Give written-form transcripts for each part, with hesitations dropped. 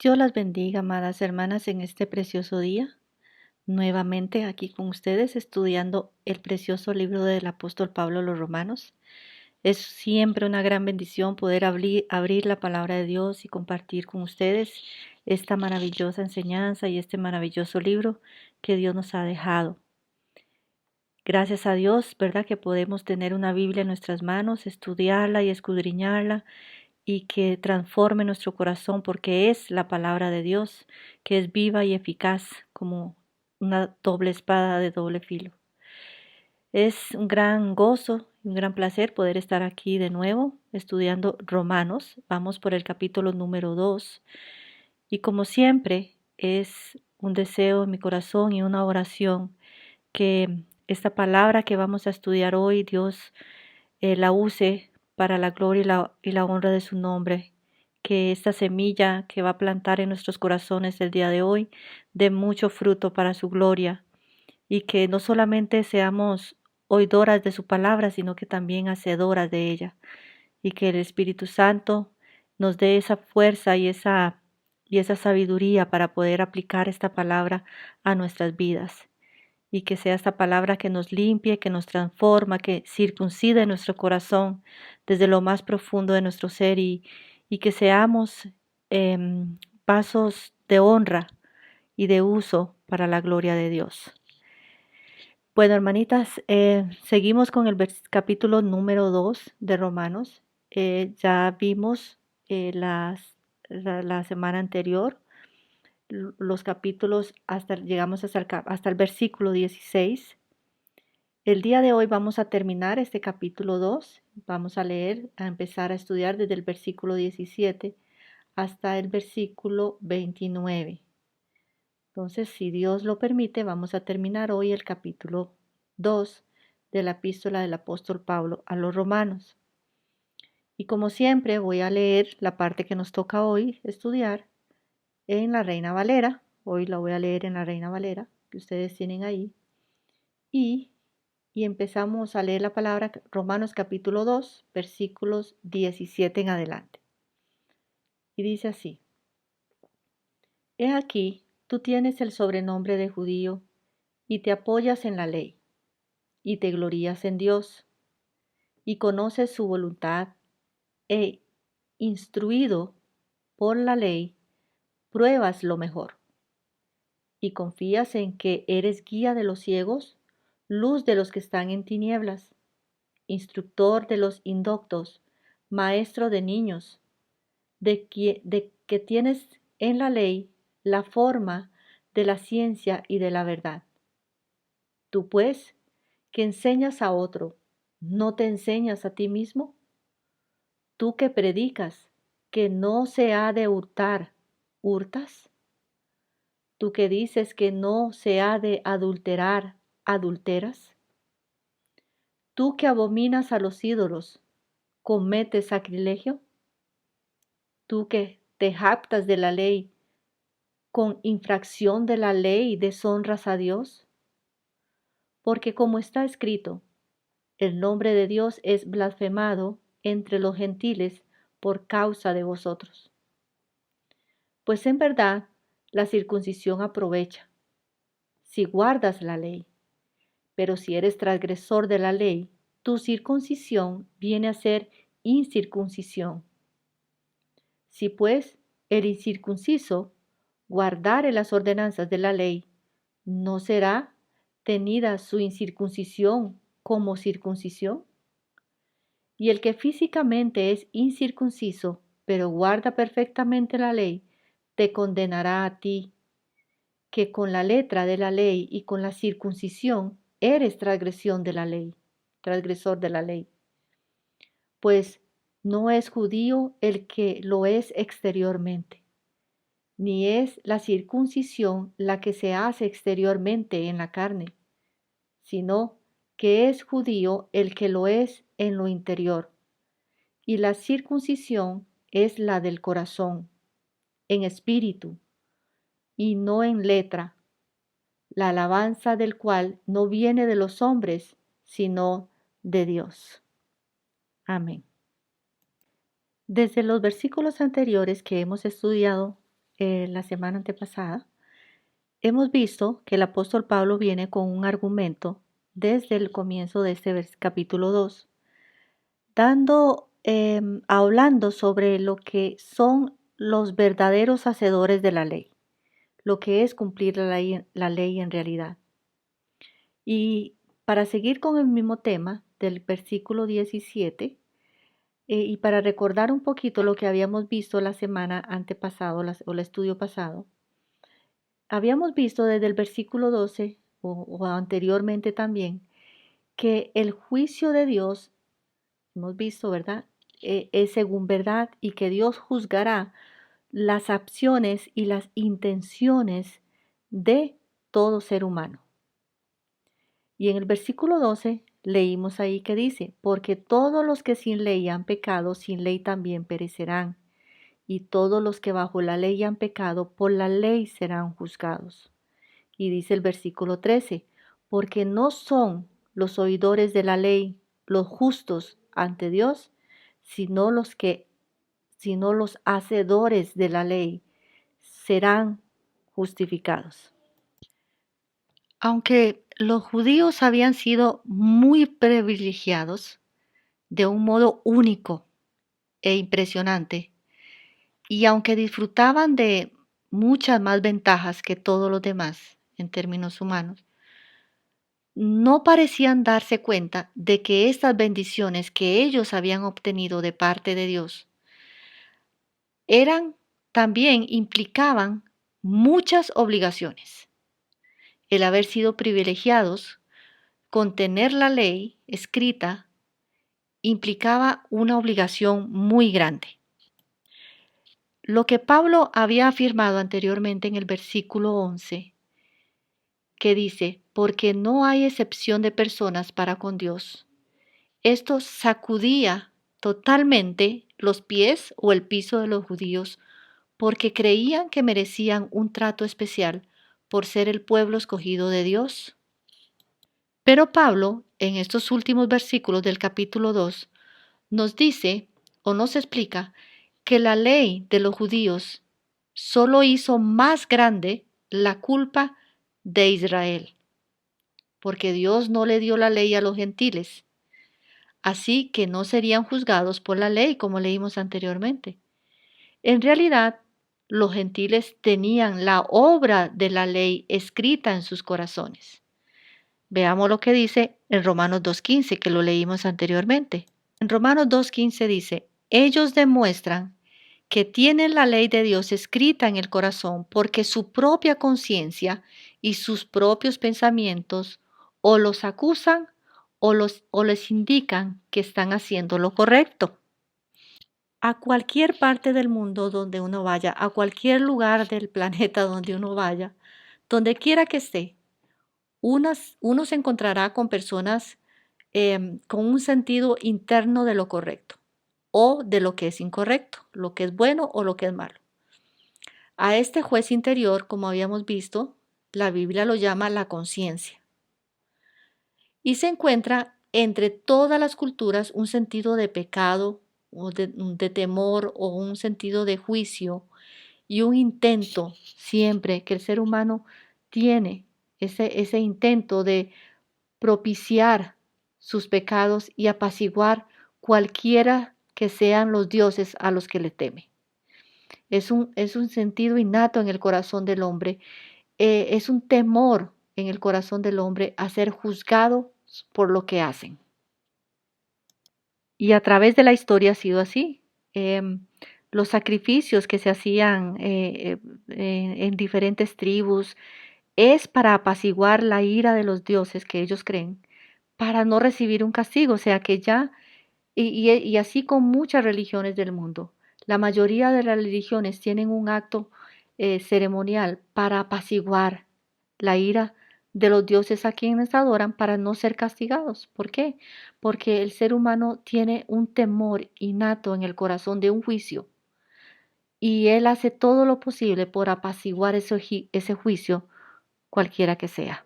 Dios las bendiga, amadas hermanas, en este precioso día. Nuevamente aquí con ustedes estudiando el precioso libro del apóstol Pablo a los Romanos. Es siempre una gran bendición poder abrir la palabra de Dios y compartir con ustedes esta maravillosa enseñanza y este maravilloso libro que Dios nos ha dejado. Gracias a Dios, ¿verdad? Que podemos tener una Biblia en nuestras manos, estudiarla y escudriñarla y que transforme nuestro corazón porque es la palabra de Dios, que es viva y eficaz como una doble espada de doble filo. Es un gran gozo y un gran placer poder estar aquí de nuevo estudiando Romanos. Vamos por el capítulo número 2 y como siempre es un deseo en mi corazón y una oración que esta palabra que vamos a estudiar hoy Dios la use para la gloria y la honra de su nombre. Que esta semilla que va a plantar en nuestros corazones el día de hoy dé mucho fruto para su gloria y que no solamente seamos oidoras de su palabra, sino que también hacedoras de ella y que el Espíritu Santo nos dé esa fuerza y esa sabiduría para poder aplicar esta palabra a nuestras vidas y que sea esta palabra que nos limpie, que nos transforma, que circuncide nuestro corazón desde lo más profundo de nuestro ser y que seamos vasos de honra y de uso para la gloria de Dios. Bueno, hermanitas, seguimos con el capítulo número 2 de Romanos. Ya vimos la semana anterior los capítulos llegamos hasta el versículo 16. El día de hoy vamos a terminar este capítulo 2. Vamos a empezar a estudiar desde el versículo 17 hasta el versículo 29. Entonces, si Dios lo permite, vamos a terminar hoy el capítulo 2 de la epístola del apóstol Pablo a los Romanos. Y como siempre, voy a leer la parte que nos toca hoy estudiar en la Reina Valera. Hoy la voy a leer en la Reina Valera, que ustedes tienen ahí. Y empezamos a leer la palabra Romanos capítulo 2, versículos 17 en adelante. Y dice así: He aquí, tú tienes el sobrenombre de judío y te apoyas en la ley y te glorías en Dios y conoces su voluntad e instruido por la ley, pruebas lo mejor y confías en que eres guía de los ciegos, luz de los que están en tinieblas, instructor de los indoctos, maestro de niños, de que tienes en la ley la forma de la ciencia y de la verdad. Tú pues, que enseñas a otro, ¿no te enseñas a ti mismo? Tú que predicas que no se ha de hurtar, ¿hurtas? Tú que dices que no se ha de adulterar, ¿adulteras? Tú que abominas a los ídolos, ¿cometes sacrilegio? Tú que te jactas de la ley, con infracción de la ley deshonras a Dios? Porque como está escrito, el nombre de Dios es blasfemado entre los gentiles por causa de vosotros. Pues en verdad la circuncisión aprovecha, si guardas la ley, pero si eres transgresor de la ley, tu circuncisión viene a ser incircuncisión. Si pues el incircunciso guardare las ordenanzas de la ley, ¿no será tenida su incircuncisión como circuncisión? Y el que físicamente es incircunciso, pero guarda perfectamente la ley, te condenará a ti, que con la letra de la ley y con la circuncisión eres transgresión de la ley, transgresor de la ley. Pues no es judío el que lo es exteriormente, ni es la circuncisión la que se hace exteriormente en la carne, sino que es judío el que lo es en lo interior, y la circuncisión es la del corazón, en espíritu, y no en letra, la alabanza del cual no viene de los hombres, sino de Dios. Amén. Desde los versículos anteriores que hemos estudiado, la semana antepasada, hemos visto que el apóstol Pablo viene con un argumento desde el comienzo de este capítulo 2, hablando sobre lo que son los verdaderos hacedores de la ley, lo que es cumplir la ley en realidad. Y para seguir con el mismo tema del versículo 17, y para recordar un poquito lo que habíamos visto la semana antepasado o el estudio pasado, habíamos visto desde el versículo 12 o anteriormente también que el juicio de Dios, hemos visto, ¿verdad? Es según verdad y que Dios juzgará las acciones y las intenciones de todo ser humano. Y en el versículo 12 leímos ahí que dice, porque todos los que sin ley han pecado, sin ley también perecerán, y todos los que bajo la ley han pecado, por la ley serán juzgados. Y dice el versículo 13, porque no son los oidores de la ley los justos ante Dios, sino los hacedores de la ley serán justificados. Aunque los judíos habían sido muy privilegiados de un modo único e impresionante, y aunque disfrutaban de muchas más ventajas que todos los demás en términos humanos, no parecían darse cuenta de que estas bendiciones que ellos habían obtenido de parte de Dios también implicaban muchas obligaciones. El haber sido privilegiados con tener la ley escrita implicaba una obligación muy grande. Lo que Pablo había afirmado anteriormente en el versículo 11, que dice, porque no hay excepción de personas para con Dios. Esto sacudía totalmente los pies o el piso de los judíos porque creían que merecían un trato especial por ser el pueblo escogido de Dios. Pero Pablo, en estos últimos versículos del capítulo 2, nos dice o nos explica que la ley de los judíos solo hizo más grande la culpa de Israel, porque Dios no le dio la ley a los gentiles, así que no serían juzgados por la ley como leímos anteriormente. En realidad, los gentiles tenían la obra de la ley escrita en sus corazones. Veamos lo que dice en Romanos 2.15, que lo leímos anteriormente. En Romanos 2.15 dice, ellos demuestran que tienen la ley de Dios escrita en el corazón porque su propia conciencia y sus propios pensamientos o los acusan o les indican que están haciendo lo correcto. A cualquier parte del mundo donde uno vaya, a cualquier lugar del planeta donde uno vaya, donde quiera que esté, uno se encontrará con personas con un sentido interno de lo correcto o de lo que es incorrecto, lo que es bueno o lo que es malo. A este juez interior, como habíamos visto, la Biblia lo llama la conciencia. Y se encuentra entre todas las culturas un sentido de pecado o de temor o un sentido de juicio y un intento siempre que el ser humano tiene ese intento de propiciar sus pecados y apaciguar cualquiera que sean los dioses a los que le teme. Es un sentido innato en el corazón del hombre, es un temor en el corazón del hombre a ser juzgado por lo que hacen. Y a través de la historia ha sido así. Los sacrificios que se hacían en diferentes tribus es para apaciguar la ira de los dioses que ellos creen, para no recibir un castigo, o sea que ya, y así con muchas religiones del mundo. La mayoría de las religiones tienen un acto ceremonial para apaciguar la ira de los dioses a quienes adoran para no ser castigados. ¿Por qué? Porque el ser humano tiene un temor innato en el corazón de un juicio y él hace todo lo posible por apaciguar ese juicio, cualquiera que sea.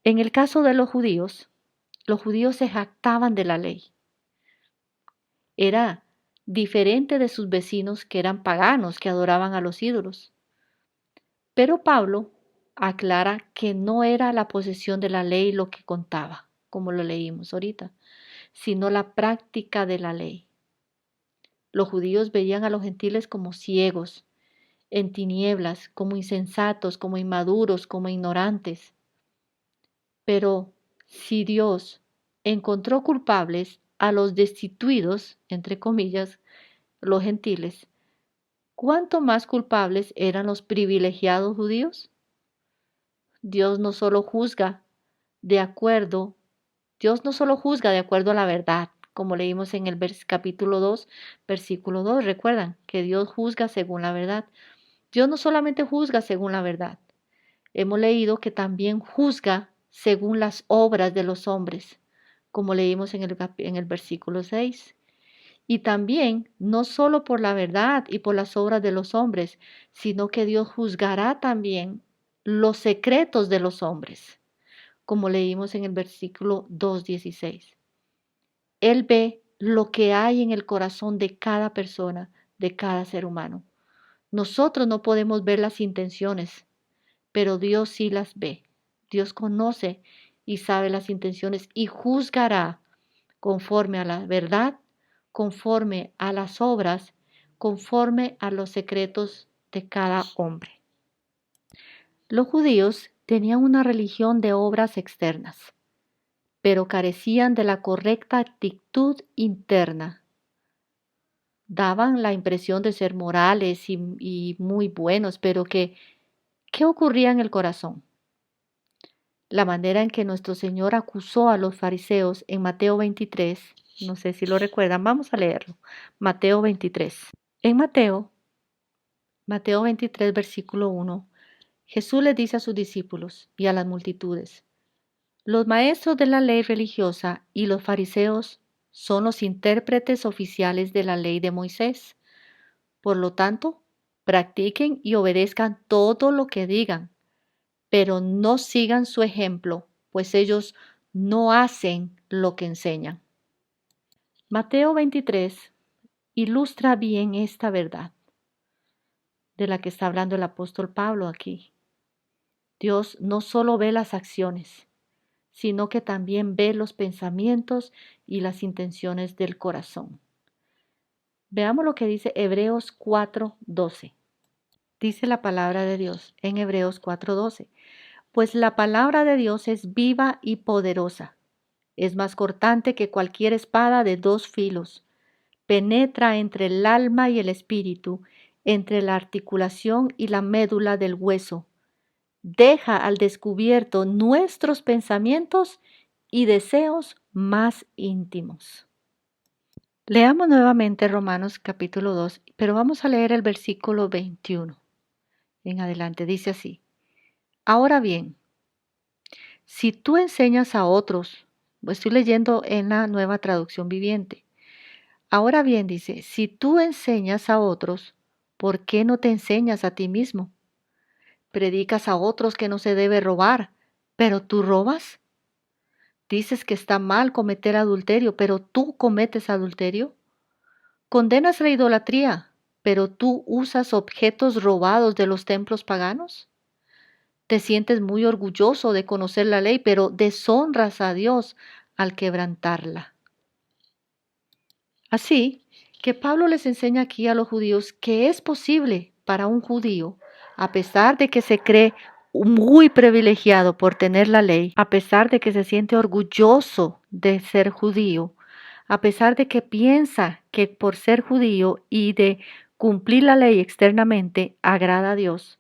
En el caso de los judíos se jactaban de la ley. Era diferente de sus vecinos que eran paganos, que adoraban a los ídolos. Pero Pablo aclara que no era la posesión de la ley lo que contaba, como lo leímos ahorita, sino la práctica de la ley. Los judíos veían a los gentiles como ciegos, en tinieblas, como insensatos, como inmaduros, como ignorantes. Pero si Dios encontró culpables a los destituidos, entre comillas, los gentiles, ¿cuánto más culpables eran los privilegiados judíos? Dios no solo juzga de acuerdo, Dios no solo juzga de acuerdo a la verdad, como leímos en el capítulo 2, versículo 2. Recuerdan que Dios juzga según la verdad. Dios no solamente juzga según la verdad. Hemos leído que también juzga según las obras de los hombres, como leímos en el versículo 6. Y también, no solo por la verdad y por las obras de los hombres, sino que Dios juzgará también los secretos de los hombres, como leímos en el versículo 2:16. Él ve lo que hay en el corazón de cada persona, de cada ser humano. Nosotros no podemos ver las intenciones, pero Dios sí las ve. Dios conoce y sabe las intenciones y juzgará conforme a la verdad, conforme a las obras, conforme a los secretos de cada hombre. Los judíos tenían una religión de obras externas, pero carecían de la correcta actitud interna. Daban la impresión de ser morales y muy buenos, pero ¿qué ocurría en el corazón? La manera en que nuestro Señor acusó a los fariseos en Mateo 23, no sé si lo recuerdan, vamos a leerlo. Mateo 23. En Mateo 23, versículo 1, Jesús les dice a sus discípulos y a las multitudes: los maestros de la ley religiosa y los fariseos son los intérpretes oficiales de la ley de Moisés. Por lo tanto, practiquen y obedezcan todo lo que digan, pero no sigan su ejemplo, pues ellos no hacen lo que enseñan. Mateo 23 ilustra bien esta verdad de la que está hablando el apóstol Pablo aquí. Dios no solo ve las acciones, sino que también ve los pensamientos y las intenciones del corazón. Veamos lo que dice Hebreos 4:12. Dice la palabra de Dios en Hebreos 4:12. Pues la palabra de Dios es viva y poderosa. Es más cortante que cualquier espada de dos filos. Penetra entre el alma y el espíritu, entre la articulación y la médula del hueso. Deja al descubierto nuestros pensamientos y deseos más íntimos. Leamos nuevamente Romanos capítulo 2, pero vamos a leer el versículo 21. En adelante dice así: ahora bien, si tú enseñas a otros, estoy leyendo en la Nueva Traducción Viviente. Ahora bien, dice, si tú enseñas a otros, ¿por qué no te enseñas a ti mismo? Predicas a otros que no se debe robar, pero tú robas. Dices que está mal cometer adulterio, pero tú cometes adulterio. Condenas la idolatría, pero tú usas objetos robados de los templos paganos. Te sientes muy orgulloso de conocer la ley, pero deshonras a Dios al quebrantarla. Así que Pablo les enseña aquí a los judíos que es posible para un judío, a pesar de que se cree muy privilegiado por tener la ley, a pesar de que se siente orgulloso de ser judío, a pesar de que piensa que por ser judío y de cumplir la ley externamente agrada a Dios,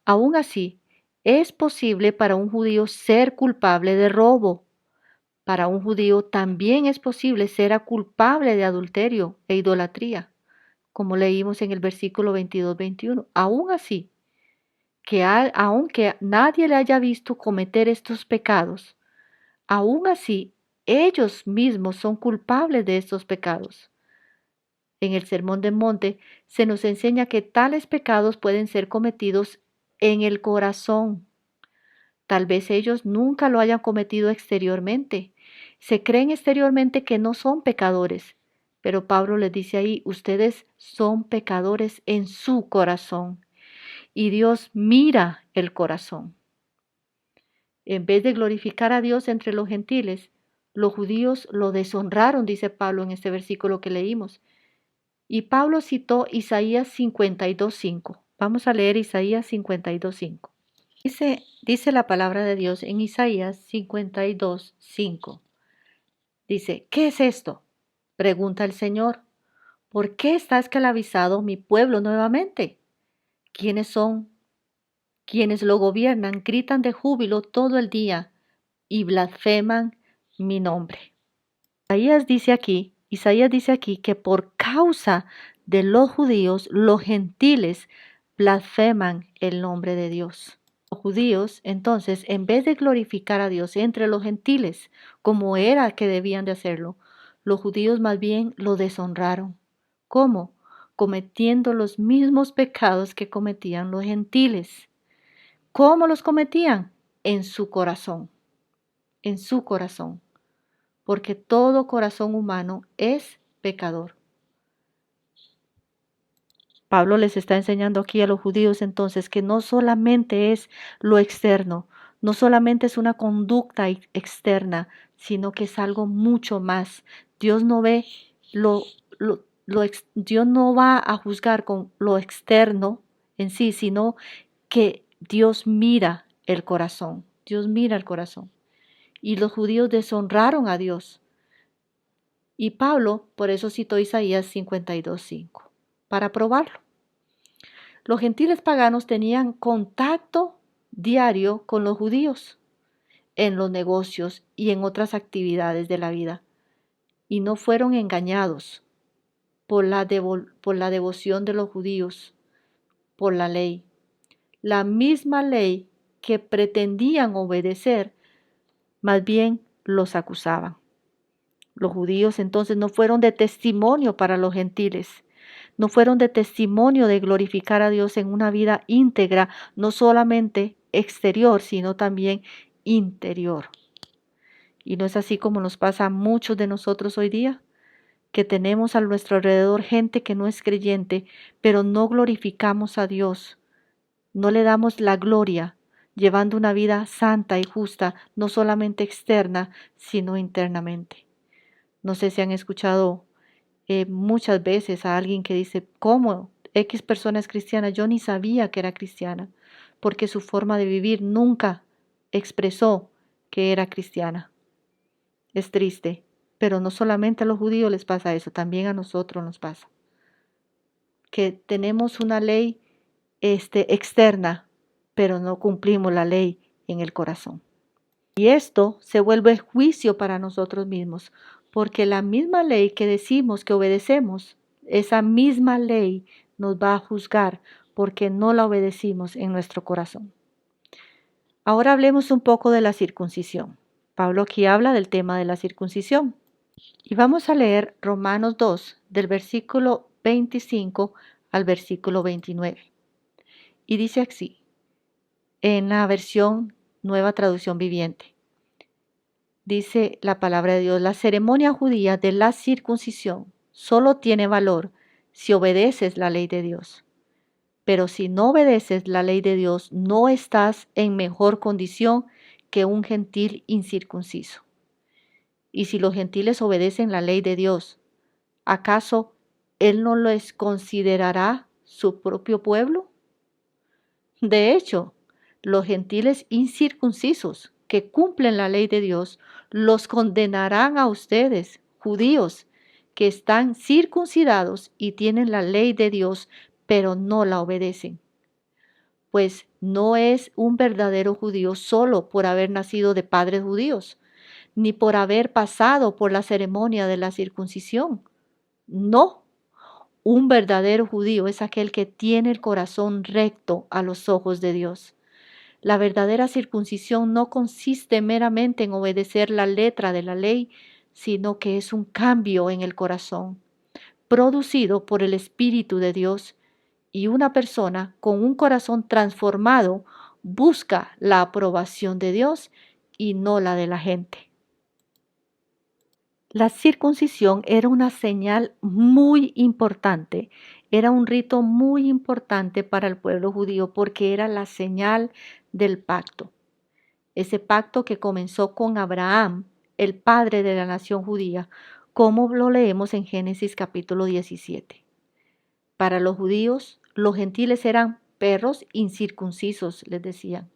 aún así es posible para un judío ser culpable de robo. Para un judío también es posible ser culpable de adulterio e idolatría, como leímos en el versículo 22-21. Aún así, aunque nadie le haya visto cometer estos pecados, aún así ellos mismos son culpables de estos pecados. En el Sermón del Monte se nos enseña que tales pecados pueden ser cometidos en el corazón. Tal vez ellos nunca lo hayan cometido exteriormente. Se creen exteriormente que no son pecadores, Pero Pablo les dice ahí, ustedes son pecadores en su corazón y Dios mira el corazón. En vez de glorificar a Dios entre los gentiles, los judíos lo deshonraron, dice Pablo en este versículo que leímos. Y Pablo citó Isaías 52:5. Vamos a leer Isaías 52:5. Dice la palabra de Dios en Isaías 52:5. Dice, ¿qué es esto? Pregunta el Señor. ¿Por qué está esclavizado mi pueblo nuevamente? ¿Quiénes son? Quienes lo gobiernan gritan de júbilo todo el día y blasfeman mi nombre. Isaías dice aquí que por causa de los judíos, los gentiles blasfeman el nombre de Dios. Los judíos, entonces, en vez de glorificar a Dios entre los gentiles, como era que debían de hacerlo, los judíos más bien lo deshonraron. ¿Cómo? Cometiendo los mismos pecados que cometían los gentiles. ¿Cómo los cometían? En su corazón, porque todo corazón humano es pecador. Pablo les está enseñando aquí a los judíos entonces que no solamente es lo externo, no solamente es una conducta externa, sino que es algo mucho más. Dios no ve Dios no va a juzgar con lo externo en sí, sino que Dios mira el corazón. Dios mira el corazón. Y los judíos deshonraron a Dios. Y Pablo, por eso citó Isaías 52:5, para probarlo. Los gentiles paganos tenían contacto diario con los judíos en los negocios y en otras actividades de la vida, y no fueron engañados por la devoción de los judíos, por la ley. La misma ley que pretendían obedecer, más bien los acusaban. Los judíos entonces no fueron de testimonio para los gentiles, no fueron de testimonio de glorificar a Dios en una vida íntegra, no solamente exterior, sino también interior. Y no es así como nos pasa a muchos de nosotros hoy día, que tenemos a nuestro alrededor gente que no es creyente, pero no glorificamos a Dios, no le damos la gloria, llevando una vida santa y justa, no solamente externa, sino internamente. No sé si han escuchado muchas veces a alguien que dice, ¿cómo? X persona es cristiana, yo ni sabía que era cristiana, porque su forma de vivir nunca expresó que era cristiana. Es triste, pero no solamente a los judíos les pasa eso, también a nosotros nos pasa. Que tenemos una ley externa, pero no cumplimos la ley en el corazón. Y esto se vuelve juicio para nosotros mismos, porque la misma ley que decimos que obedecemos, esa misma ley nos va a juzgar porque no la obedecimos en nuestro corazón. Ahora hablemos un poco de la circuncisión. Pablo aquí habla del tema de la circuncisión. Y vamos a leer Romanos 2, del versículo 25 al versículo 29. Y dice así, en la versión Nueva Traducción Viviente. Dice la palabra de Dios, la ceremonia judía de la circuncisión solo tiene valor si obedeces la ley de Dios. Pero si no obedeces la ley de Dios, no estás en mejor condición que un gentil incircunciso. Y si los gentiles obedecen la ley de Dios, ¿acaso Él no les considerará su propio pueblo? De hecho, los gentiles incircuncisos que cumplen la ley de Dios los condenarán a ustedes, judíos, que están circuncidados y tienen la ley de Dios, pero no la obedecen. Pues no es un verdadero judío solo por haber nacido de padres judíos, ni por haber pasado por la ceremonia de la circuncisión. No, un verdadero judío es aquel que tiene el corazón recto a los ojos de Dios. La verdadera circuncisión no consiste meramente en obedecer la letra de la ley, sino que es un cambio en el corazón, producido por el Espíritu de Dios, y una persona con un corazón transformado busca la aprobación de Dios y no la de la gente. La circuncisión era una señal muy importante, era un rito muy importante para el pueblo judío porque era la señal del pacto. Ese pacto que comenzó con Abraham, el padre de la nación judía, como lo leemos en Génesis capítulo 17. Para los judíos, los gentiles eran perros incircuncisos, les decían.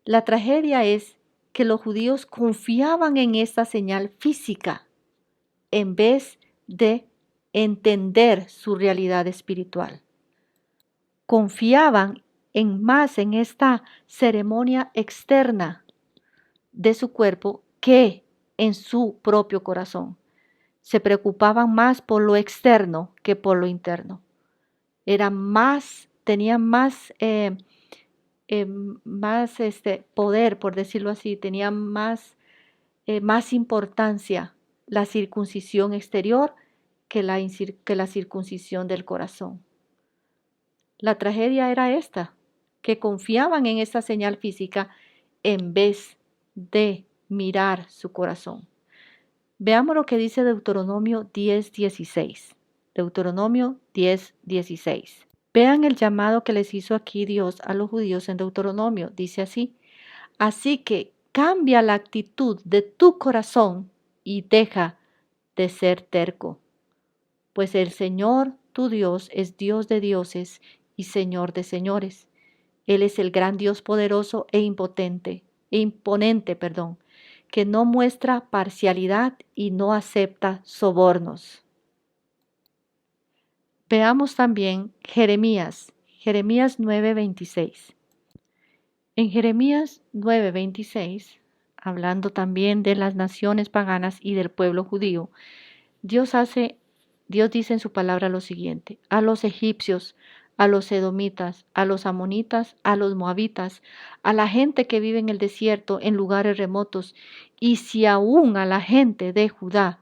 La tragedia es que los judíos confiaban en esta señal física en vez de entender su realidad espiritual. Confiaban más en esta ceremonia externa de su cuerpo que en su propio corazón. Se preocupaban más por lo externo que por lo interno. Tenían más poder, por decirlo así, tenían más importancia la circuncisión exterior que la circuncisión del corazón. La tragedia era esta, que confiaban en esta señal física en vez de mirar su corazón. Veamos lo que dice Deuteronomio 10:16. Deuteronomio 10:16. Vean el llamado que les hizo aquí Dios a los judíos en Deuteronomio. Dice así: así que cambia la actitud de tu corazón y deja de ser terco, pues el Señor tu Dios es Dios de dioses y Señor de señores. Él es el gran Dios poderoso e imponente, que no muestra parcialidad y no acepta sobornos. Veamos también Jeremías 9:26. En Jeremías 9:26, hablando también de las naciones paganas y del pueblo judío, Dios dice en su palabra lo siguiente: a los egipcios, a los edomitas, a los amonitas, a los moabitas, a la gente que vive en el desierto, en lugares remotos, y si aún a la gente de Judá,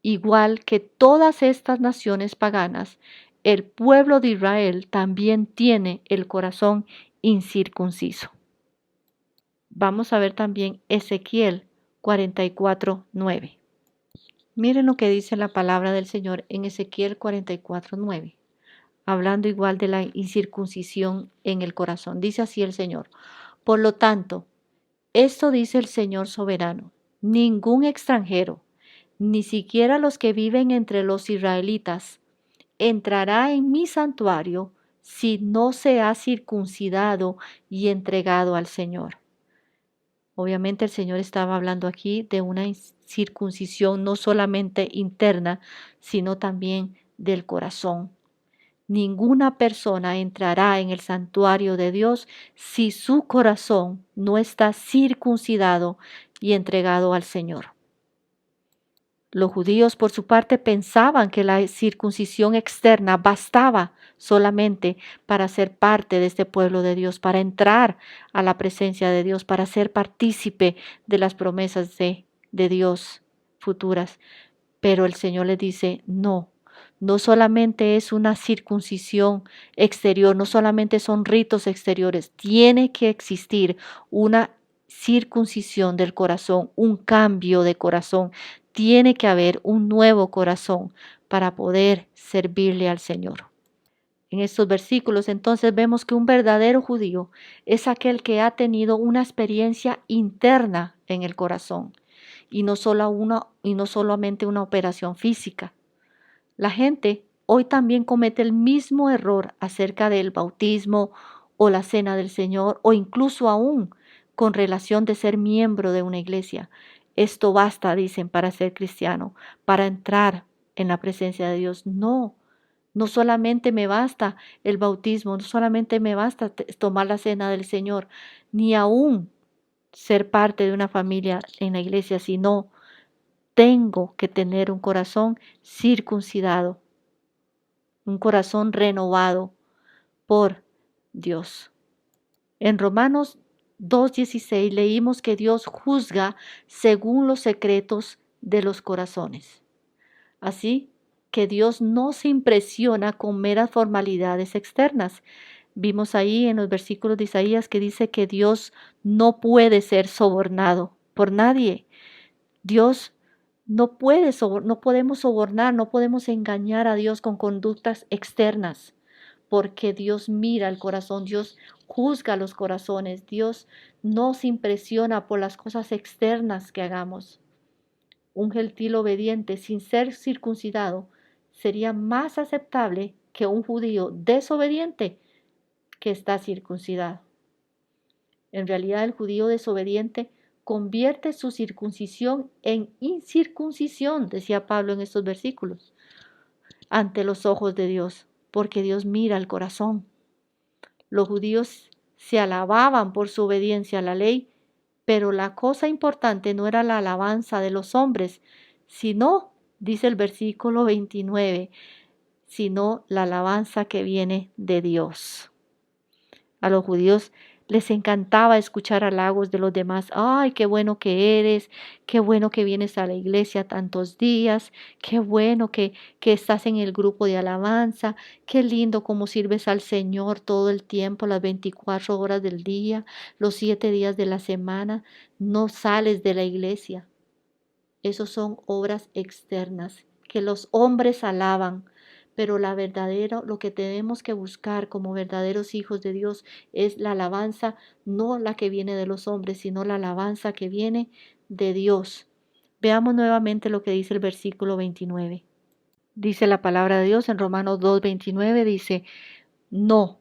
igual que todas estas naciones paganas, el pueblo de Israel también tiene el corazón incircunciso. Vamos a ver también Ezequiel 44:9. Miren lo que dice la palabra del Señor en Ezequiel 44:9, hablando igual de la incircuncisión en el corazón. Dice así el Señor: por lo tanto, esto dice el Señor soberano: ningún extranjero, ni siquiera los que viven entre los israelitas, entrará en mi santuario si no se ha circuncidado y entregado al Señor. Obviamente el Señor estaba hablando aquí de una circuncisión no solamente interna, sino también del corazón. Ninguna persona entrará en el santuario de Dios si su corazón no está circuncidado y entregado al Señor. Los judíos, por su parte, pensaban que la circuncisión externa bastaba solamente para ser parte de este pueblo de Dios, para entrar a la presencia de Dios, para ser partícipe de las promesas de Dios futuras. Pero el Señor les dice: no, no solamente es una circuncisión exterior, no solamente son ritos exteriores, tiene que existir una circuncisión del corazón, un cambio de corazón. Tiene que haber un nuevo corazón para poder servirle al Señor. En estos versículos entonces vemos que un verdadero judío es aquel que ha tenido una experiencia interna en el corazón y no solamente una operación física. La gente hoy también comete el mismo error acerca del bautismo o la cena del Señor, o incluso aún con relación de ser miembro de una iglesia. Esto basta, dicen, para ser cristiano, para entrar en la presencia de Dios. No, no solamente me basta el bautismo, no solamente me basta tomar la cena del Señor, ni aún ser parte de una familia en la iglesia, sino tengo que tener un corazón circuncidado, un corazón renovado por Dios. En Romanos 2:16 leímos que Dios juzga según los secretos de los corazones. Así que Dios no se impresiona con meras formalidades externas. Vimos ahí en los versículos de Isaías que dice que Dios no puede ser sobornado por nadie. Dios No podemos sobornar, no podemos engañar a Dios con conductas externas, porque Dios mira el corazón, Dios juzga los corazones, Dios no se impresiona por las cosas externas que hagamos. Un gentil obediente sin ser circuncidado sería más aceptable que un judío desobediente que está circuncidado. En realidad, el judío desobediente convierte su circuncisión en incircuncisión, decía Pablo en estos versículos, ante los ojos de Dios, porque Dios mira el corazón. Los judíos se alababan por su obediencia a la ley, pero la cosa importante no era la alabanza de los hombres, sino, dice el versículo 29, sino la alabanza que viene de Dios. A los judíos les encantaba escuchar halagos de los demás. Ay, qué bueno que eres, qué bueno que vienes a la iglesia tantos días, qué bueno que estás en el grupo de alabanza, qué lindo cómo sirves al Señor todo el tiempo, las 24 horas del día, los 7 días de la semana, no sales de la iglesia. Esos son obras externas que los hombres alaban, pero lo que tenemos que buscar como verdaderos hijos de Dios es la alabanza, no la que viene de los hombres, sino la alabanza que viene de Dios. Veamos nuevamente lo que dice el versículo 29. Dice la palabra de Dios en Romanos 2:29, dice, no,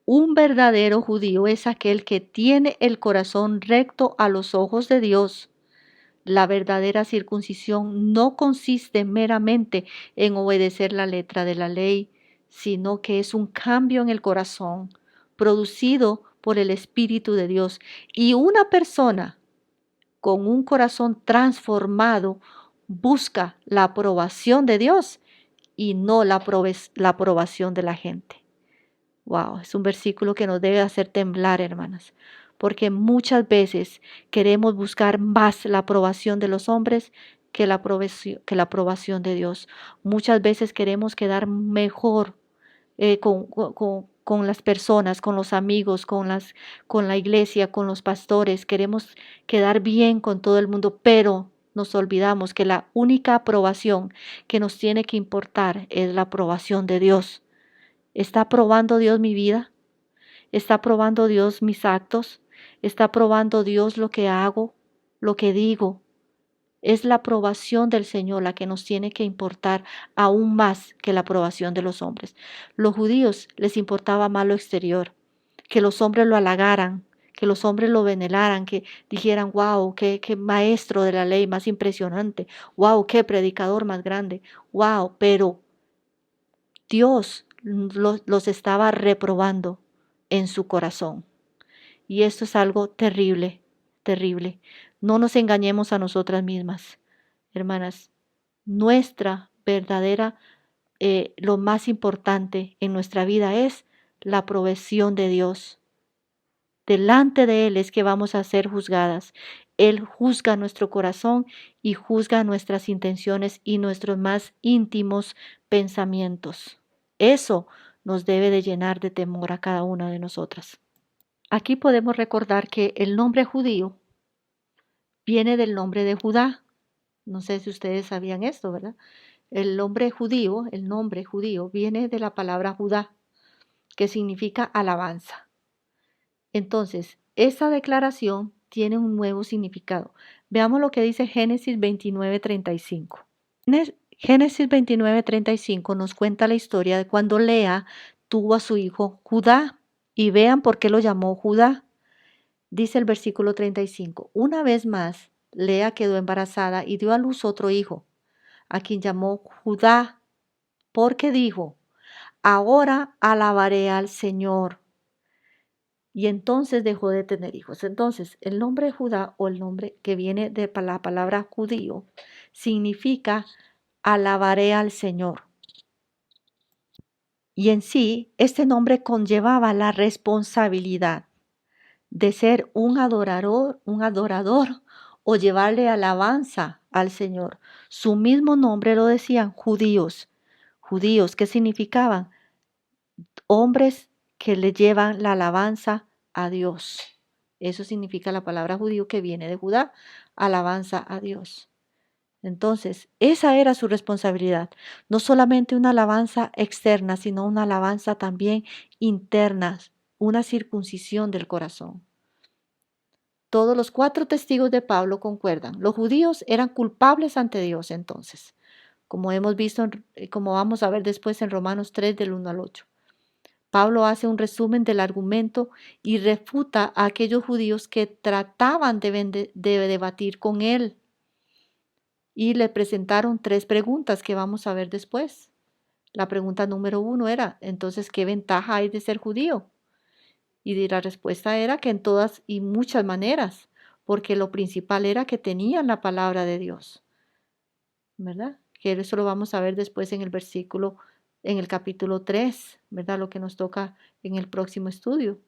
un verdadero judío es aquel que tiene el corazón recto a los ojos de Dios. La verdadera circuncisión no consiste meramente en obedecer la letra de la ley, sino que es un cambio en el corazón producido por el Espíritu de Dios. Y una persona con un corazón transformado busca la aprobación de Dios y no la aprobación de la gente. Wow, es un versículo que nos debe hacer temblar, hermanas, porque muchas veces queremos buscar más la aprobación de los hombres que la aprobación de Dios. Muchas veces queremos quedar mejor con las personas, con los amigos, con la iglesia, con los pastores. Queremos quedar bien con todo el mundo, pero nos olvidamos que la única aprobación que nos tiene que importar es la aprobación de Dios. ¿Está aprobando Dios mi vida? ¿Está aprobando Dios mis actos? ¿Está aprobando Dios lo que hago, lo que digo? Es la aprobación del Señor la que nos tiene que importar aún más que la aprobación de los hombres. Los judíos les importaba más lo exterior, que los hombres lo halagaran, que los hombres lo veneraran, que dijeran, wow, qué maestro de la ley más impresionante, wow, qué predicador más grande, wow, pero Dios los estaba reprobando en su corazón. Y esto es algo terrible, terrible. No nos engañemos a nosotras mismas, hermanas. Nuestra verdadera, lo más importante en nuestra vida es la provisión de Dios. Delante de Él es que vamos a ser juzgadas. Él juzga nuestro corazón y juzga nuestras intenciones y nuestros más íntimos pensamientos. Eso nos debe de llenar de temor a cada una de nosotras. Aquí podemos recordar que el nombre judío viene del nombre de Judá. No sé si ustedes sabían esto, ¿verdad? El nombre judío viene de la palabra Judá, que significa alabanza. Entonces, esa declaración tiene un nuevo significado. Veamos lo que dice Génesis 29:35. Génesis 29:35 nos cuenta la historia de cuando Lea tuvo a su hijo Judá. Y vean por qué lo llamó Judá. Dice el versículo 35, una vez más, Lea quedó embarazada y dio a luz otro hijo, a quien llamó Judá, porque dijo, ahora alabaré al Señor. Y entonces dejó de tener hijos. Entonces, el nombre Judá o el nombre que viene de la palabra judío significa alabaré al Señor. Y en sí, este nombre conllevaba la responsabilidad de ser un adorador o llevarle alabanza al Señor. Su mismo nombre lo decían judíos. Judíos, ¿qué significaban? Hombres que le llevan la alabanza a Dios. Eso significa la palabra judío que viene de Judá, alabanza a Dios. Entonces, esa era su responsabilidad. No solamente una alabanza externa, sino una alabanza también interna, una circuncisión del corazón. Todos los 4 testigos de Pablo concuerdan. Los judíos eran culpables ante Dios entonces, como hemos visto, como vamos a ver después en Romanos 3 del 1 al 8. Pablo hace un resumen del argumento y refuta a aquellos judíos que trataban de debatir con él y le presentaron 3 preguntas que vamos a ver después. La pregunta número 1 era, entonces, ¿qué ventaja hay de ser judío? Y la respuesta era que en todas y muchas maneras, porque lo principal era que tenían la palabra de Dios, ¿verdad? Que eso lo vamos a ver después en el capítulo 3, ¿verdad? Lo que nos toca en el próximo estudio.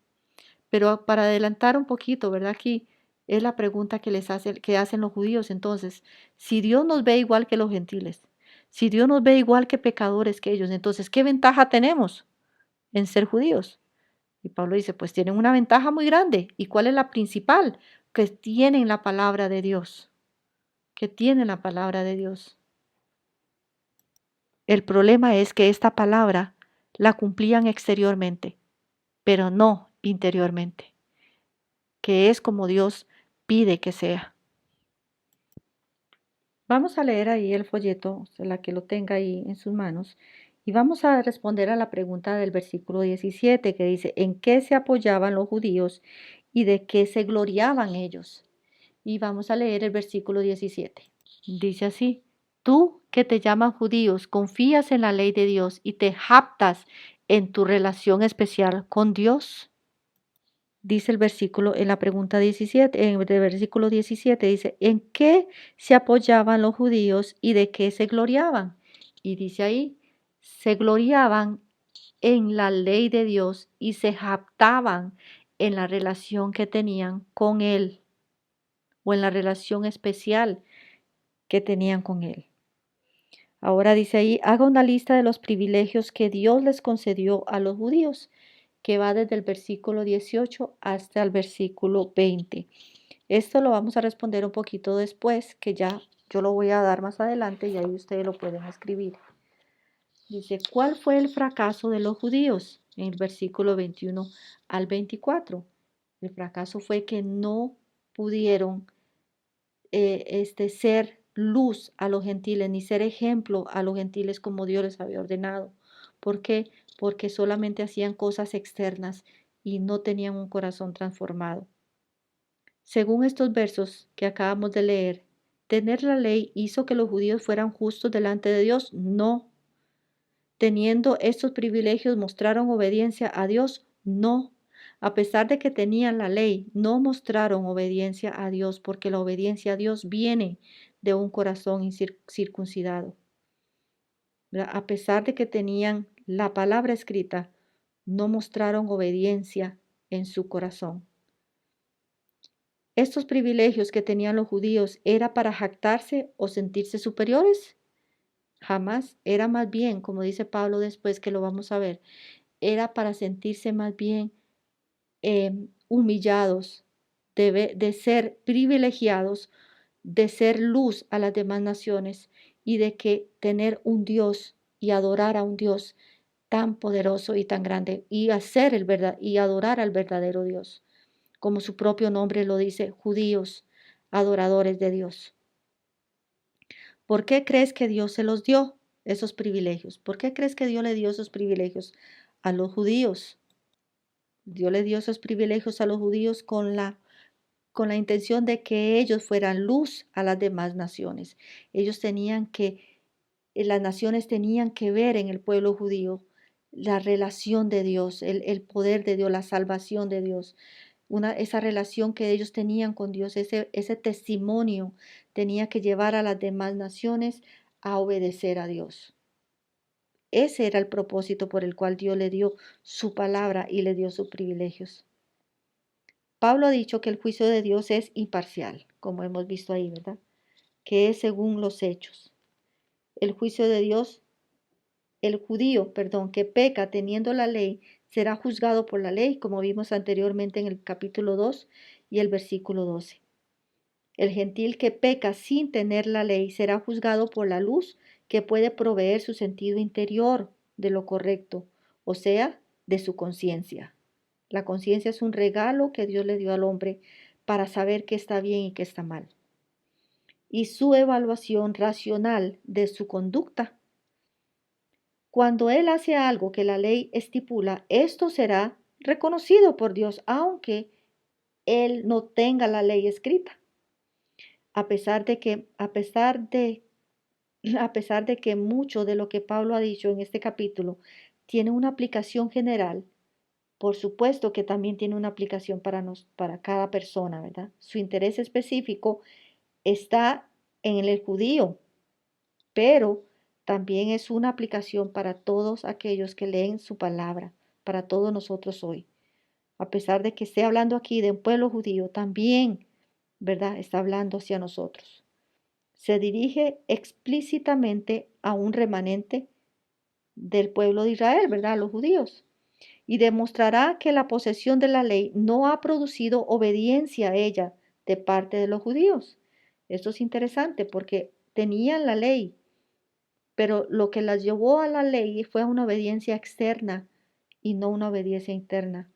Pero para adelantar un poquito, ¿verdad? Aquí es la pregunta que hacen los judíos. Entonces, si Dios nos ve igual que los gentiles, si Dios nos ve igual que pecadores que ellos, entonces, ¿qué ventaja tenemos en ser judíos? Y Pablo dice, pues tienen una ventaja muy grande. ¿Y cuál es la principal? Que tienen la palabra de Dios, que tienen la palabra de Dios. El problema es que esta palabra la cumplían exteriormente, pero no interiormente, que es como Dios pide que sea. Vamos a leer ahí el folleto, la que lo tenga ahí en sus manos, y vamos a responder a la pregunta del versículo 17 que dice, ¿en qué se apoyaban los judíos y de qué se gloriaban ellos? Y vamos a leer el versículo 17. Dice así, tú que te llaman judíos, confías en la ley de Dios y te jactas en tu relación especial con Dios. Dice el versículo en la pregunta 17, en el versículo 17 dice, ¿en qué se apoyaban los judíos y de qué se gloriaban? Y dice ahí, se gloriaban en la ley de Dios y se jactaban en la relación que tenían con Él o en la relación especial que tenían con Él. Ahora dice ahí, haga una lista de los privilegios que Dios les concedió a los judíos, que va desde el versículo 18 hasta el versículo 20. Esto lo vamos a responder un poquito después, que ya yo lo voy a dar más adelante y ahí ustedes lo pueden escribir. Dice, ¿cuál fue el fracaso de los judíos? En el versículo 21 al 24. El fracaso fue que no pudieron ser luz a los gentiles, ni ser ejemplo a los gentiles como Dios les había ordenado. ¿Por qué? Porque solamente hacían cosas externas y no tenían un corazón transformado. Según estos versos que acabamos de leer, ¿tener la ley hizo que los judíos fueran justos delante de Dios? No. ¿Teniendo estos privilegios mostraron obediencia a Dios? No. A pesar de que tenían la ley, no mostraron obediencia a Dios porque la obediencia a Dios viene de un corazón circuncidado. A pesar de que tenían la palabra escrita, no mostraron obediencia en su corazón. ¿Estos privilegios que tenían los judíos era para jactarse o sentirse superiores? Jamás. Era más bien, como dice Pablo después que lo vamos a ver, era para sentirse más bien humillados, de ser privilegiados, de ser luz a las demás naciones y de que tener un Dios y adorar a un Dios tan poderoso y tan grande y y adorar al verdadero Dios, como su propio nombre lo dice, judíos, adoradores de Dios. ¿Por qué crees que Dios se los dio esos privilegios? ¿Por qué crees que Dios le dio esos privilegios a los judíos? Dios le dio esos privilegios a los judíos con la intención de que ellos fueran luz a las demás naciones. Las naciones tenían que ver en el pueblo judío la relación de Dios, el poder de Dios, la salvación de Dios, esa relación que ellos tenían con Dios, ese testimonio tenía que llevar a las demás naciones a obedecer a Dios. Ese era el propósito por el cual Dios le dio su palabra y le dio sus privilegios. Pablo ha dicho que el juicio de Dios es imparcial, como hemos visto ahí, ¿verdad? Que es según los hechos. El juicio de Dios, el judío, perdón, que peca teniendo la ley, será juzgado por la ley, como vimos anteriormente en el capítulo 2 y el versículo 12. El gentil que peca sin tener la ley será juzgado por la luz que puede proveer su sentido interior de lo correcto, o sea, de su conciencia. La conciencia es un regalo que Dios le dio al hombre para saber qué está bien y qué está mal. Y su evaluación racional de su conducta. Cuando él hace algo que la ley estipula, esto será reconocido por Dios, aunque él no tenga la ley escrita. A pesar de que mucho de lo que Pablo ha dicho en este capítulo tiene una aplicación general, por supuesto que también tiene una aplicación para cada persona, ¿verdad? Su interés específico está en el judío, pero también es una aplicación para todos aquellos que leen su palabra, para todos nosotros hoy. A pesar de que esté hablando aquí de un pueblo judío, también, ¿verdad? Está hablando hacia nosotros. Se dirige explícitamente a un remanente del pueblo de Israel, ¿verdad? A los judíos. Y demostrará que la posesión de la ley no ha producido obediencia a ella de parte de los judíos. Esto es interesante porque tenían la ley, pero lo que las llevó a la ley fue una obediencia externa y no una obediencia interna.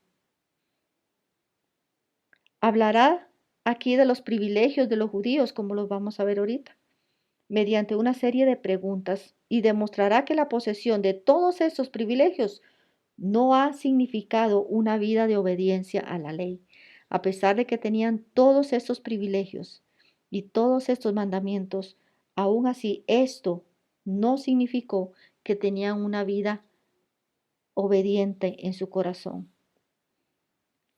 Hablará aquí de los privilegios de los judíos, como los vamos a ver ahorita, mediante una serie de preguntas, y demostrará que la posesión de todos estos privilegios no ha significado una vida de obediencia a la ley, a pesar de que tenían todos estos privilegios y todos estos mandamientos. Aún así, esto no significó que tenían una vida obediente en su corazón.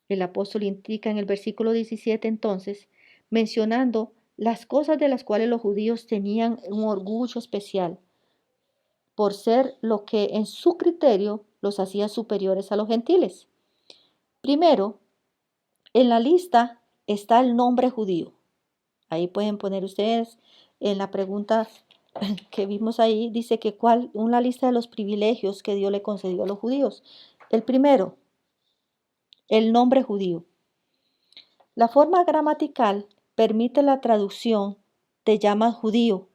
El apóstol indica en el versículo 17 entonces, mencionando las cosas de las cuales los judíos tenían un orgullo especial, por ser lo que en su criterio los hacía superiores a los gentiles. Primero, en la lista está el nombre judío. Ahí pueden poner ustedes en la pregunta que vimos ahí, dice que una lista de los privilegios que Dios le concedió a los judíos. El primero, el nombre judío. La forma gramatical permite la traducción te llaman judío.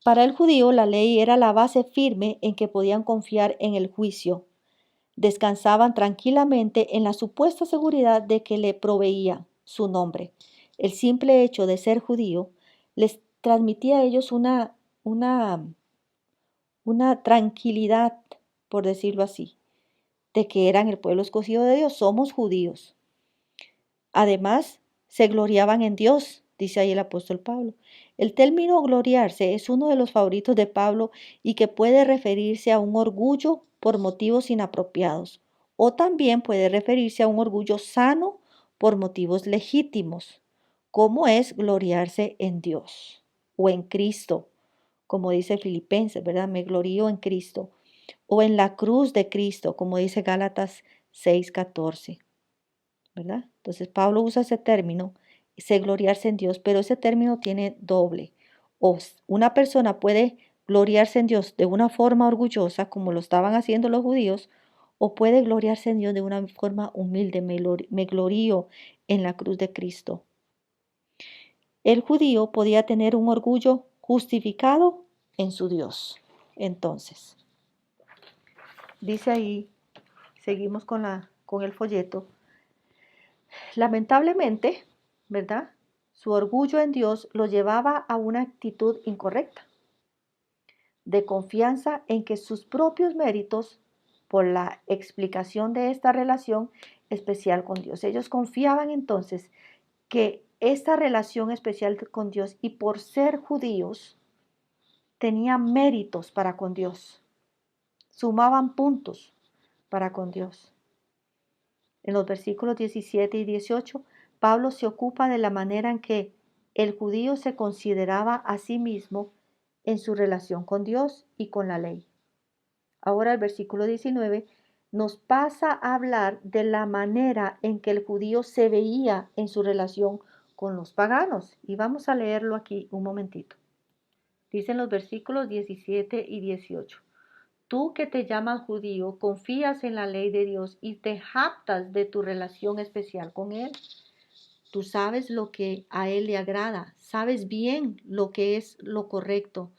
Para el judío la ley era la base firme en que podían confiar en el juicio. Descansaban tranquilamente en la supuesta seguridad de que le proveía su nombre. El simple hecho de ser judío les transmitía a ellos una tranquilidad, por decirlo así, de que eran el pueblo escogido de Dios. Somos judíos. Además, se gloriaban en Dios, dice ahí el apóstol Pablo. El término gloriarse es uno de los favoritos de Pablo y que puede referirse a un orgullo por motivos inapropiados, o también puede referirse a un orgullo sano por motivos legítimos, como es gloriarse en Dios o en Cristo, como dice Filipenses, ¿verdad? Me glorío en Cristo, o en la cruz de Cristo, como dice Gálatas 6:14. ¿Verdad? Entonces Pablo usa ese término, se gloriarse en Dios, pero ese término tiene doble. Una persona puede gloriarse en Dios de una forma orgullosa, como lo estaban haciendo los judíos, o puede gloriarse en Dios de una forma humilde, me glorío en la cruz de Cristo. El judío podía tener un orgullo justificado en su Dios. Entonces, dice ahí, seguimos con el folleto. Lamentablemente, ¿verdad? Su orgullo en Dios lo llevaba a una actitud incorrecta, de confianza en que sus propios méritos, por la explicación de esta relación especial con Dios. Ellos confiaban entonces que esta relación especial con Dios y por ser judíos, tenían méritos para con Dios, sumaban puntos para con Dios. En los versículos 17 y 18, Pablo se ocupa de la manera en que el judío se consideraba a sí mismo en su relación con Dios y con la ley. Ahora el versículo 19 nos pasa a hablar de la manera en que el judío se veía en su relación con los paganos. Y vamos a leerlo aquí un momentito. Dicen los versículos 17 y 18. Tú que te llamas judío, confías en la ley de Dios y te jactas de tu relación especial con Él. Tú sabes lo que a Él le agrada, sabes bien lo que es lo correcto,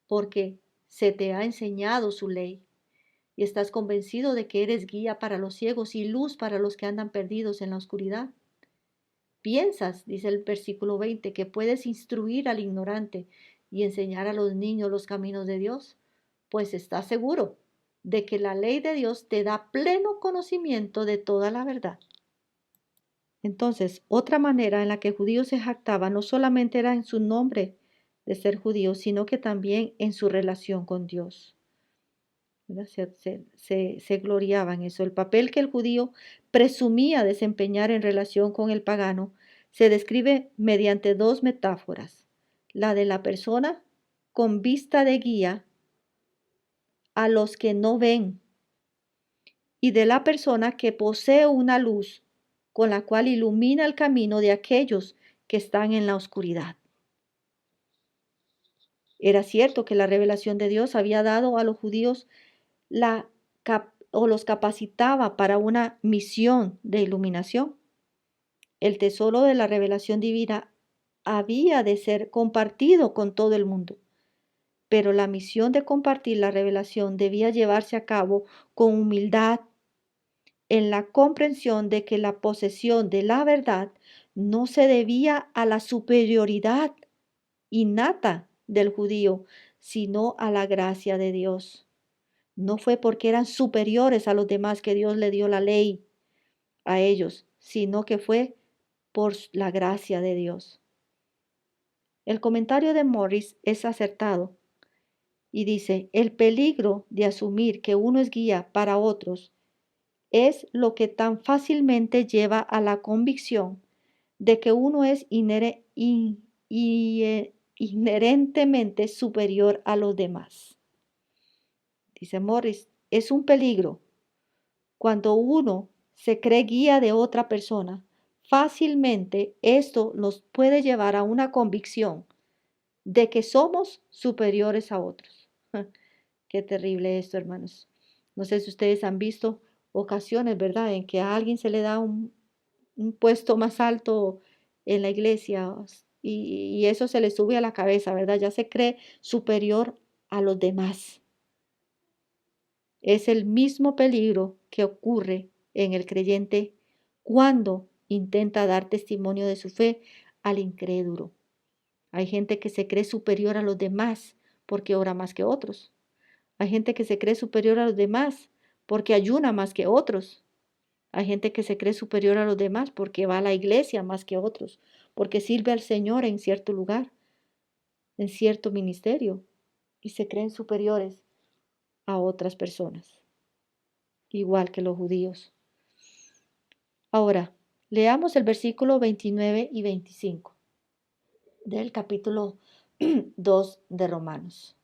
porque se te ha enseñado su ley y estás convencido de que eres guía para los ciegos y luz para los que andan perdidos en la oscuridad. Piensas, dice el versículo 20, que puedes instruir al ignorante y enseñar a los niños los caminos de Dios, pues estás seguro de que la ley de Dios te da pleno conocimiento de toda la verdad. Entonces, otra manera en la que el judío se jactaba no solamente era en su nombre de ser judío, sino que también en su relación con Dios. Se gloriaba en eso. El papel que el judío presumía desempeñar en relación con el pagano se describe mediante dos metáforas. La de la persona con vista de guía a los que no ven y de la persona que posee una luz con la cual ilumina el camino de aquellos que están en la oscuridad. Era cierto que la revelación de Dios había dado a los judíos o los capacitaba para una misión de iluminación. El tesoro de la revelación divina había de ser compartido con todo el mundo, pero la misión de compartir la revelación debía llevarse a cabo con humildad, en la comprensión de que la posesión de la verdad no se debía a la superioridad innata del judío, sino a la gracia de Dios. No fue porque eran superiores a los demás que Dios le dio la ley a ellos, sino que fue por la gracia de Dios. El comentario de Morris es acertado y dice, el peligro de asumir que uno es guía para otros es lo que tan fácilmente lleva a la convicción de que uno es inherentemente superior a los demás. Dice Morris, es un peligro cuando uno se cree guía de otra persona. Fácilmente esto nos puede llevar a una convicción de que somos superiores a otros. Qué terrible esto, hermanos. No sé si ustedes han visto ocasiones, ¿verdad?, en que a alguien se le da un puesto más alto en la iglesia y eso se le sube a la cabeza, ¿verdad? Ya se cree superior a los demás. Es el mismo peligro que ocurre en el creyente cuando intenta dar testimonio de su fe al incrédulo. Hay gente que se cree superior a los demás porque ora más que otros. Hay gente que se cree superior a los demás porque ayuna más que otros. Hay gente que se cree superior a los demás porque va a la iglesia más que otros, porque sirve al Señor en cierto lugar, en cierto ministerio, y se creen superiores a otras personas, igual que los judíos. Ahora, leamos el versículo 29 y 25 del capítulo 2 de Romanos.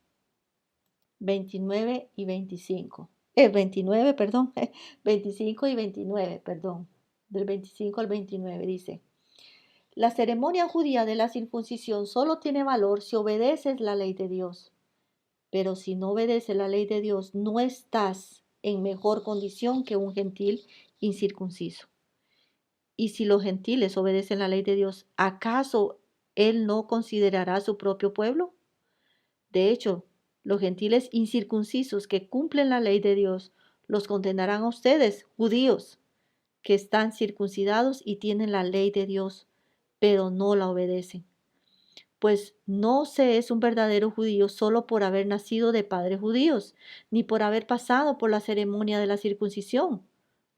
29 y 25. 29, perdón. 25 y 29, perdón. Del 25 al 29 dice. La ceremonia judía de la circuncisión solo tiene valor si obedeces la ley de Dios. Pero si no obedeces la ley de Dios, no estás en mejor condición que un gentil incircunciso. Y si los gentiles obedecen la ley de Dios, ¿acaso Él no considerará a su propio pueblo? De hecho, los gentiles incircuncisos que cumplen la ley de Dios los condenarán a ustedes, judíos, que están circuncidados y tienen la ley de Dios, pero no la obedecen. Pues no se es un verdadero judío solo por haber nacido de padres judíos, ni por haber pasado por la ceremonia de la circuncisión.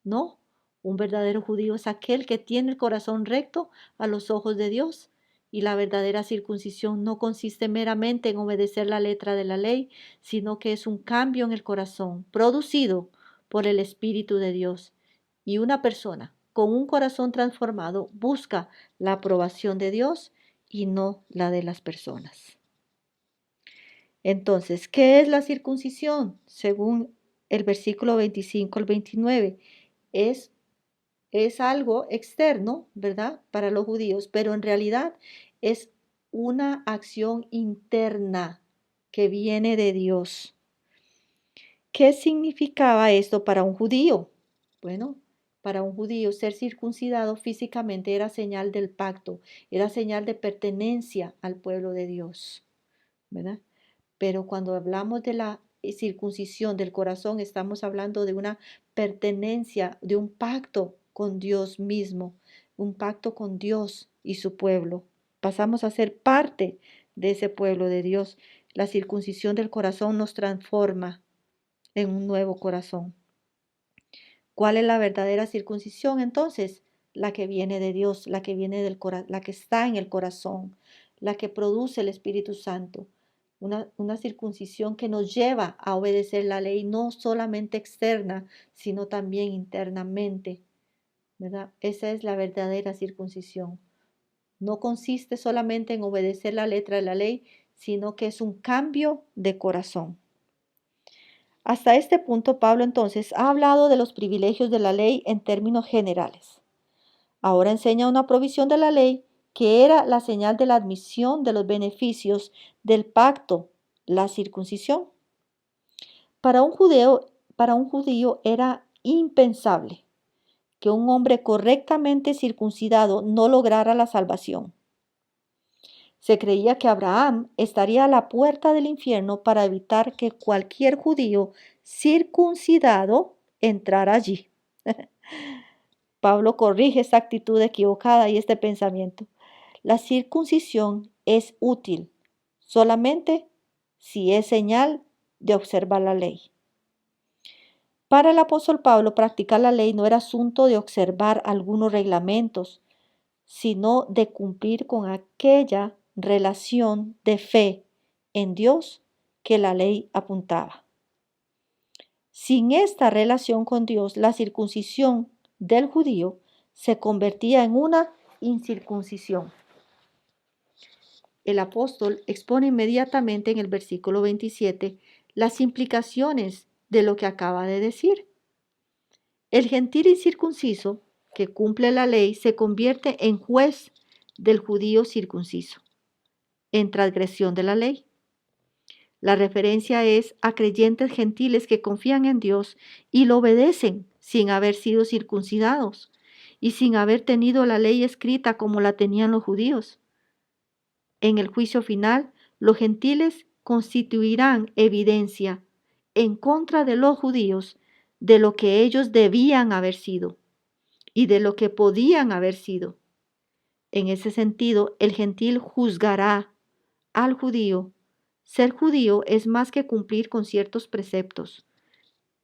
No, un verdadero judío es aquel que tiene el corazón recto a los ojos de Dios. Y la verdadera circuncisión no consiste meramente en obedecer la letra de la ley, sino que es un cambio en el corazón, producido por el Espíritu de Dios. Y una persona con un corazón transformado busca la aprobación de Dios y no la de las personas. Entonces, ¿qué es la circuncisión? Según el versículo 25 al 29, es algo externo, ¿verdad?, para los judíos, pero en realidad es una acción interna que viene de Dios. ¿Qué significaba esto para un judío? Bueno, Para un judío, ser circuncidado físicamente era señal del pacto, era señal de pertenencia al pueblo de Dios, ¿verdad? Pero cuando hablamos de la circuncisión del corazón, estamos hablando de una pertenencia, de un pacto con Dios mismo, un pacto con Dios y su pueblo. Pasamos a ser parte de ese pueblo de Dios. La circuncisión del corazón nos transforma en un nuevo corazón. ¿Cuál es la verdadera circuncisión entonces? La que viene de Dios, la que viene del corazón, la que está en el corazón, la que produce el Espíritu Santo. Una circuncisión que nos lleva a obedecer la ley, no solamente externa, sino también internamente, ¿verdad? Esa es la verdadera circuncisión. No consiste solamente en obedecer la letra de la ley, sino que es un cambio de corazón. Hasta este punto, Pablo entonces ha hablado de los privilegios de la ley en términos generales. Ahora enseña una provisión de la ley que era la señal de la admisión de los beneficios del pacto, la circuncisión. Para un judío era impensable que un hombre correctamente circuncidado no lograra la salvación. Se creía que Abraham estaría a la puerta del infierno para evitar que cualquier judío circuncidado entrara allí. Pablo corrige esta actitud equivocada y este pensamiento. La circuncisión es útil solamente si es señal de observar la ley. Para el apóstol Pablo, practicar la ley no era asunto de observar algunos reglamentos, sino de cumplir con aquella relación de fe en Dios que la ley apuntaba. Sin esta relación con Dios, la circuncisión del judío se convertía en una incircuncisión. El apóstol expone inmediatamente en el versículo 27 las implicaciones de lo que acaba de decir. El gentil incircunciso que cumple la ley se convierte en juez del judío circunciso, en transgresión de la ley. La referencia es a creyentes gentiles que confían en Dios y lo obedecen sin haber sido circuncidados y sin haber tenido la ley escrita como la tenían los judíos. En el juicio final, los gentiles constituirán evidencia en contra de los judíos de lo que ellos debían haber sido y de lo que podían haber sido. En ese sentido, el gentil juzgará al judío. Ser judío es más que cumplir con ciertos preceptos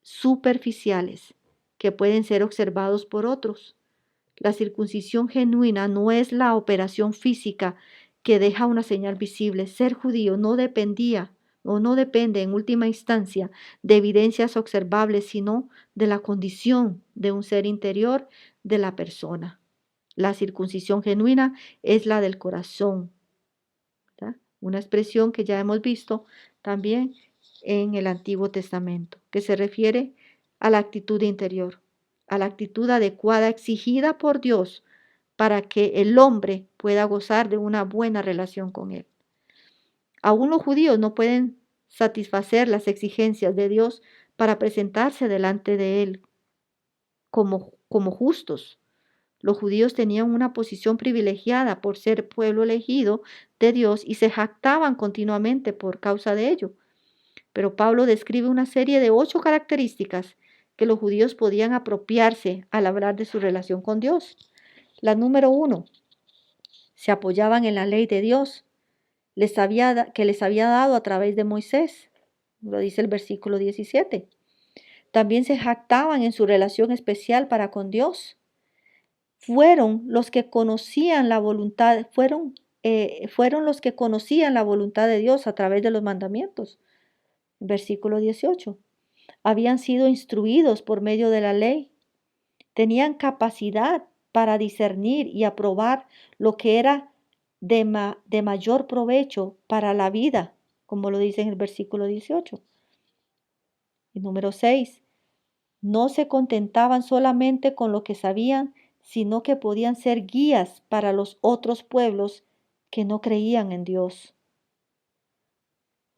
superficiales que pueden ser observados por otros. La circuncisión genuina no es la operación física que deja una señal visible. Ser judío no dependía o no depende en última instancia de evidencias observables, sino de la condición de un ser interior de la persona. La circuncisión genuina es la del corazón, ¿verdad? Una expresión que ya hemos visto también en el Antiguo Testamento, que se refiere a la actitud interior, a la actitud adecuada exigida por Dios para que el hombre pueda gozar de una buena relación con Él. Aún los judíos no pueden satisfacer las exigencias de Dios para presentarse delante de Él como justos. Los judíos tenían una posición privilegiada por ser pueblo elegido de Dios y se jactaban continuamente por causa de ello. Pero Pablo describe una serie de 8 características que los judíos podían apropiarse al hablar de su relación con Dios. La número 1, se apoyaban en la ley de Dios que les había dado a través de Moisés. Lo dice el versículo 17. También se jactaban en su relación especial para con Dios. Fueron los que conocían la voluntad, fueron los que conocían la voluntad de Dios a través de los mandamientos. Versículo 18. Habían sido instruidos por medio de la ley. Tenían capacidad para discernir y aprobar lo que era de mayor provecho para la vida, como lo dice en el versículo 18. Y número 6. No se contentaban solamente con lo que sabían, sino que podían ser guías para los otros pueblos que no creían en Dios.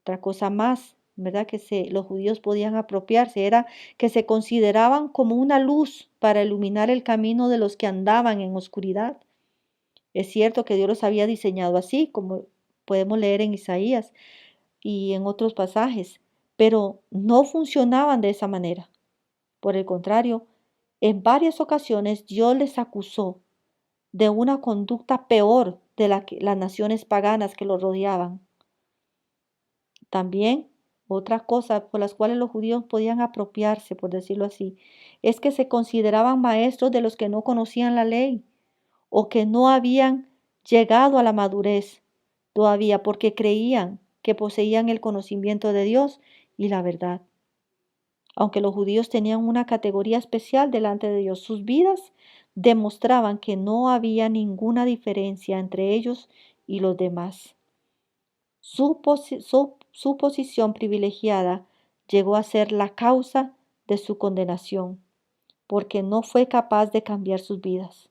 Otra cosa más, ¿verdad? Los judíos podían apropiarse, era que se consideraban como una luz para iluminar el camino de los que andaban en oscuridad. Es cierto que Dios los había diseñado así, como podemos leer en Isaías y en otros pasajes, pero no funcionaban de esa manera. Por el contrario, en varias ocasiones Dios les acusó de una conducta peor de las naciones paganas que los rodeaban. También, otra cosa por las cuales los judíos podían apropiarse, por decirlo así, es que se consideraban maestros de los que no conocían la ley o que no habían llegado a la madurez todavía porque creían que poseían el conocimiento de Dios y la verdad. Aunque los judíos tenían una categoría especial delante de Dios, sus vidas demostraban que no había ninguna diferencia entre ellos y los demás. Su posición privilegiada llegó a ser la causa de su condenación, porque no fue capaz de cambiar sus vidas.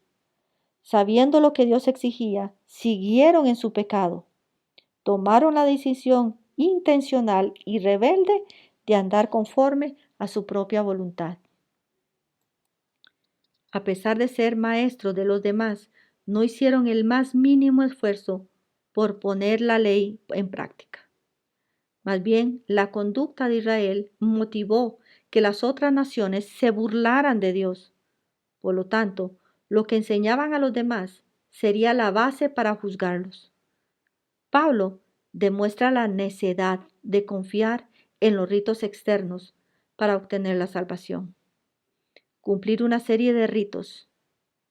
Sabiendo lo que Dios exigía, siguieron en su pecado. Tomaron la decisión intencional y rebelde de andar conforme a su propia voluntad. A pesar de ser maestros de los demás, no hicieron el más mínimo esfuerzo por poner la ley en práctica. Más bien, la conducta de Israel motivó que las otras naciones se burlaran de Dios. Por lo tanto, lo que enseñaban a los demás sería la base para juzgarlos. Pablo demuestra la necedad de confiar en los ritos externos para obtener la salvación. Cumplir una serie de ritos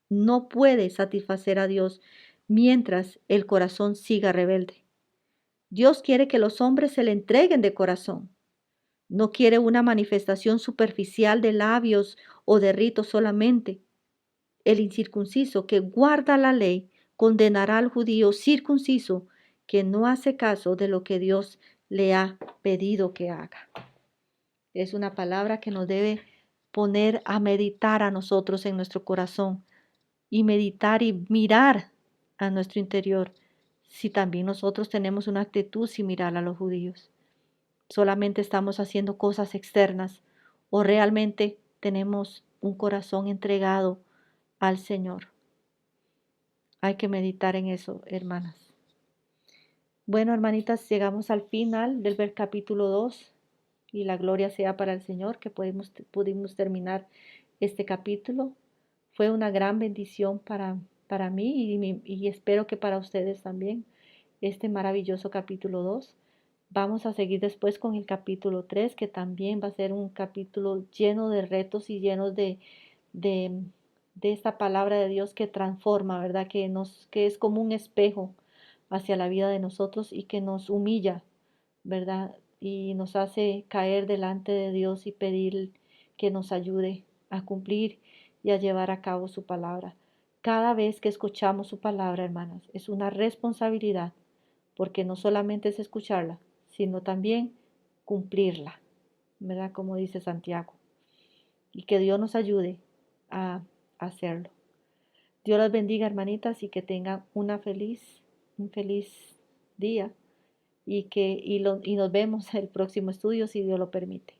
no puede satisfacer a Dios mientras el corazón siga rebelde. Dios quiere que los hombres se le entreguen de corazón. No quiere una manifestación superficial de labios o de ritos solamente. El incircunciso que guarda la ley condenará al judío circunciso que no hace caso de lo que Dios le ha pedido que haga. Es una palabra que nos debe poner a meditar a nosotros en nuestro corazón y meditar y mirar a nuestro interior si también nosotros tenemos una actitud similar a los judíos. Solamente estamos haciendo cosas externas o realmente tenemos un corazón entregado al Señor. Hay que meditar en eso, hermanas. Bueno, hermanitas, llegamos al final del capítulo 2 y la gloria sea para el Señor que pudimos terminar este capítulo. Fue una gran bendición para mí y espero que para ustedes también este maravilloso capítulo 2. Vamos a seguir después con el capítulo 3, que también va a ser un capítulo lleno de retos y lleno de, de esta palabra de Dios que transforma, ¿verdad? Que es como un espejo hacia la vida de nosotros y que nos humilla, ¿verdad? Y nos hace caer delante de Dios y pedir que nos ayude a cumplir y a llevar a cabo su palabra. Cada vez que escuchamos su palabra, hermanas, es una responsabilidad, porque no solamente es escucharla, sino también cumplirla, ¿verdad? Como dice Santiago. Y que Dios nos ayude a hacerlo. Dios las bendiga, hermanitas, y que tengan un feliz día y nos vemos en el próximo estudio si Dios lo permite.